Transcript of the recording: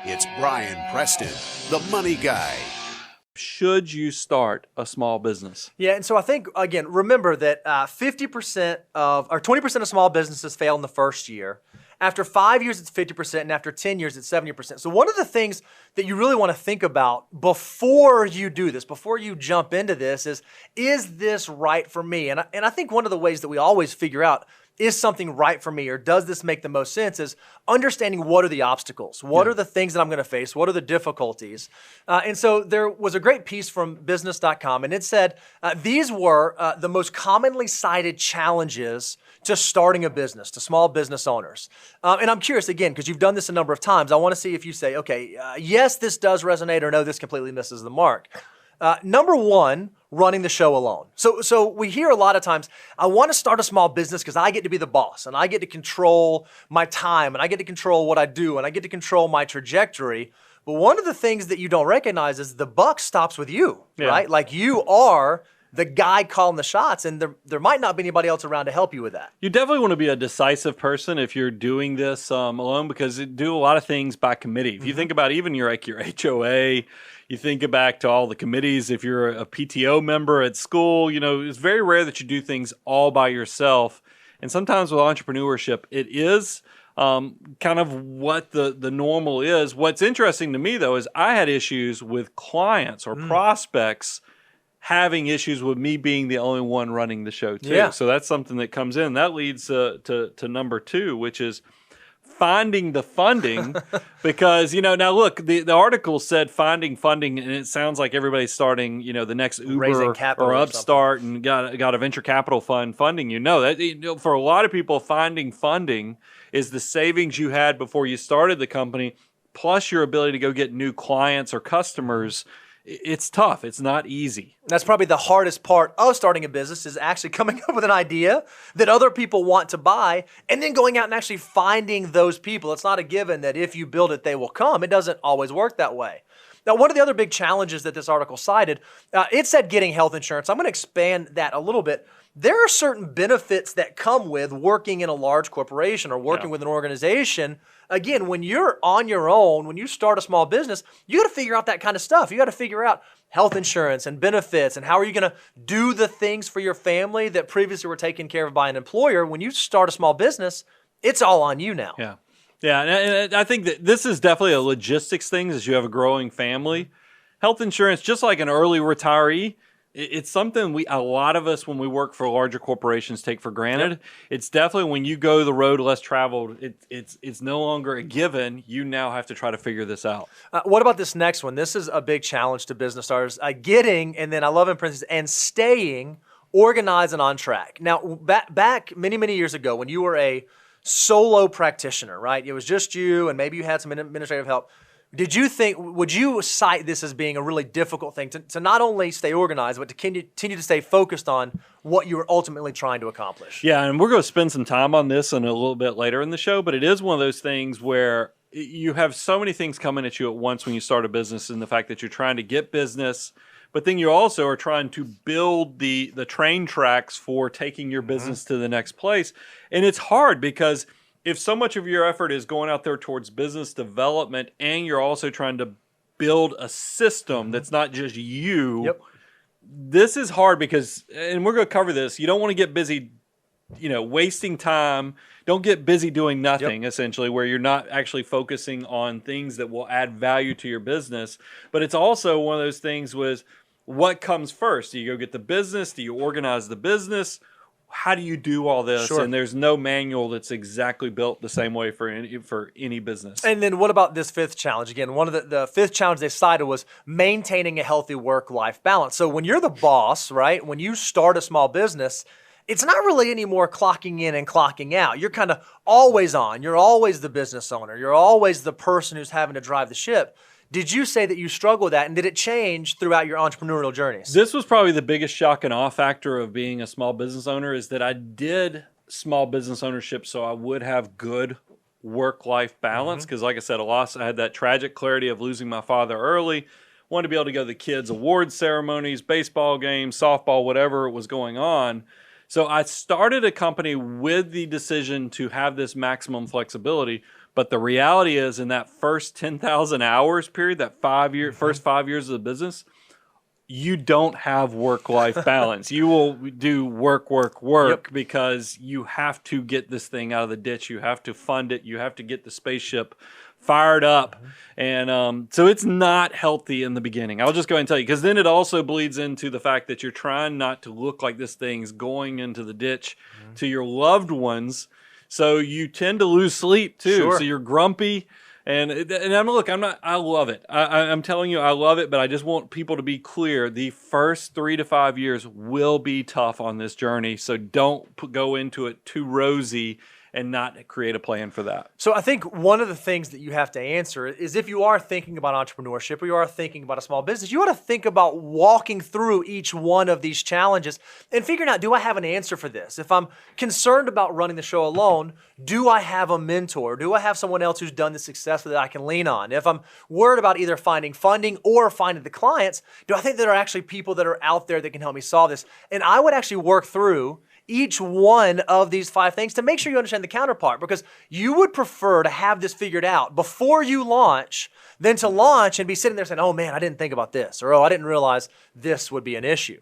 It's Brian Preston, the money guy. Should you start a small business? Yeah, and so I think, again, remember that 50% or 20% of small businesses fail in the first year. After 5 years, it's 50%, and after 10 years, it's 70%. So one of the things that you really want to think about before you do this, before you jump into this is this right for me? And I think one of the ways that we always figure out, is something right for me, or does this make the most sense, is understanding what are the obstacles, what are the things that I'm going to face, what are the difficulties. And so there was a great piece from business.com, and it said these were the most commonly cited challenges to starting a business, to small business owners. And I'm curious, again, because you've done this a number of times, I want to see if you say, okay, yes, this does resonate, or no, this completely misses the mark. Number one, running the show alone. So we hear a lot of times, I want to start a small business because I get to be the boss and I get to control my time and I get to control what I do and I get to control my trajectory. But one of the things that you don't recognize is the buck stops with you, right? Like you are the guy calling the shots, and there might not be anybody else around to help you with that. You definitely want to be a decisive person if you're doing this alone, because you do a lot of things by committee. If you think about even your HOA, you think back to all the committees. If you're a PTO member at school, it's very rare that you do things all by yourself. And sometimes with entrepreneurship, it is kind of what the normal is. What's interesting to me, though, is I had issues with clients or prospects having issues with me being the only one running the show too. Yeah. So that's something that comes in. That leads to number two, which is finding the funding. Because, now look, the article said finding funding, and it sounds like everybody's starting, the next Uber or Upstart and got a venture capital fund funding you. No, that for a lot of people, finding funding is the savings you had before you started the company, plus your ability to go get new clients or customers. It's tough. It's not easy. That's probably the hardest part of starting a business, is actually coming up with an idea that other people want to buy and then going out and actually finding those people. It's not a given that if you build it, they will come. It doesn't always work that way. Now, one of the other big challenges that this article cited, it said getting health insurance. I'm going to expand that a little bit. There are certain benefits that come with working in a large corporation or working with an organization. Again, when you're on your own, when you start a small business, you got to figure out that kind of stuff. You got to figure out health insurance and benefits, and how are you going to do the things for your family that previously were taken care of by an employer. When you start a small business, it's all on you now. Yeah, and I think that this is definitely a logistics thing, as you have a growing family. Health insurance, just like an early retiree, it's something a lot of us, when we work for larger corporations, take for granted. Yep. It's definitely, when you go the road less traveled, it's no longer a given. You now have to try to figure this out. What about this next one? This is a big challenge to business owners. Getting, and then I love in parentheses, and staying organized and on track. Now, back many, many years ago, when you were a solo practitioner, right? It was just you, and maybe you had some administrative help. Would you cite this as being a really difficult thing to not only stay organized, but to continue to stay focused on what you were ultimately trying to accomplish? Yeah, and we're going to spend some time on this in a little bit later in the show, but it is one of those things where you have so many things coming at you at once when you start a business, and the fact that you're trying to get business, but then you also are trying to build the train tracks for taking your business to the next place. And it's hard, because if so much of your effort is going out there towards business development, and you're also trying to build a system that's not just you, this is hard, because, and we're going to cover this, you don't want to get busy, wasting time. Don't get busy doing nothing, essentially, where you're not actually focusing on things that will add value to your business. But it's also one of those things with what comes first. Do you go get the business? Do you organize the business? How do you do all this? Sure. And there's no manual that's exactly built the same way for any business. And then what about this fifth challenge? Again, one of the fifth challenge they cited was maintaining a healthy work-life balance. So when you're the boss, right, when you start a small business, it's not really any more clocking in and clocking out. You're kind of always on. You're always the business owner. You're always the person who's having to drive the ship. Did you say that you struggle with that, and did it change throughout your entrepreneurial journeys? This was probably the biggest shock and awe factor of being a small business owner, is that I did small business ownership so I would have good work-life balance. Because like I said, I had that tragic clarity of losing my father early. Wanted to be able to go to the kids' awards ceremonies, baseball games, softball, whatever was going on. So I started a company with the decision to have this maximum flexibility. But the reality is, in that first 10,000 hours period, that first 5 years of the business, you don't have work-life balance. You will do work because you have to get this thing out of the ditch. You have to fund it. You have to get the spaceship fired up. And so it's not healthy in the beginning. I'll just go ahead and tell you, because then it also bleeds into the fact that you're trying not to look like this thing's going into the ditch to your loved ones. So you tend to lose sleep too. Sure. So you're grumpy. And I love it. I'm telling you, I love it, but I just want people to be clear. The first 3 to 5 years will be tough on this journey. So don't go into it too rosy and not create a plan for that. So I think one of the things that you have to answer is, if you are thinking about entrepreneurship or you are thinking about a small business, you ought to think about walking through each one of these challenges and figuring out, do I have an answer for this? If I'm concerned about running the show alone, do I have a mentor? Do I have someone else who's done this successfully that I can lean on? If I'm worried about either finding funding or finding the clients, do I think there are actually people that are out there that can help me solve this? And I would actually work through each one of these 5 things to make sure you understand the counterpart, because you would prefer to have this figured out before you launch than to launch and be sitting there saying, oh man, I didn't think about this, or oh, I didn't realize this would be an issue.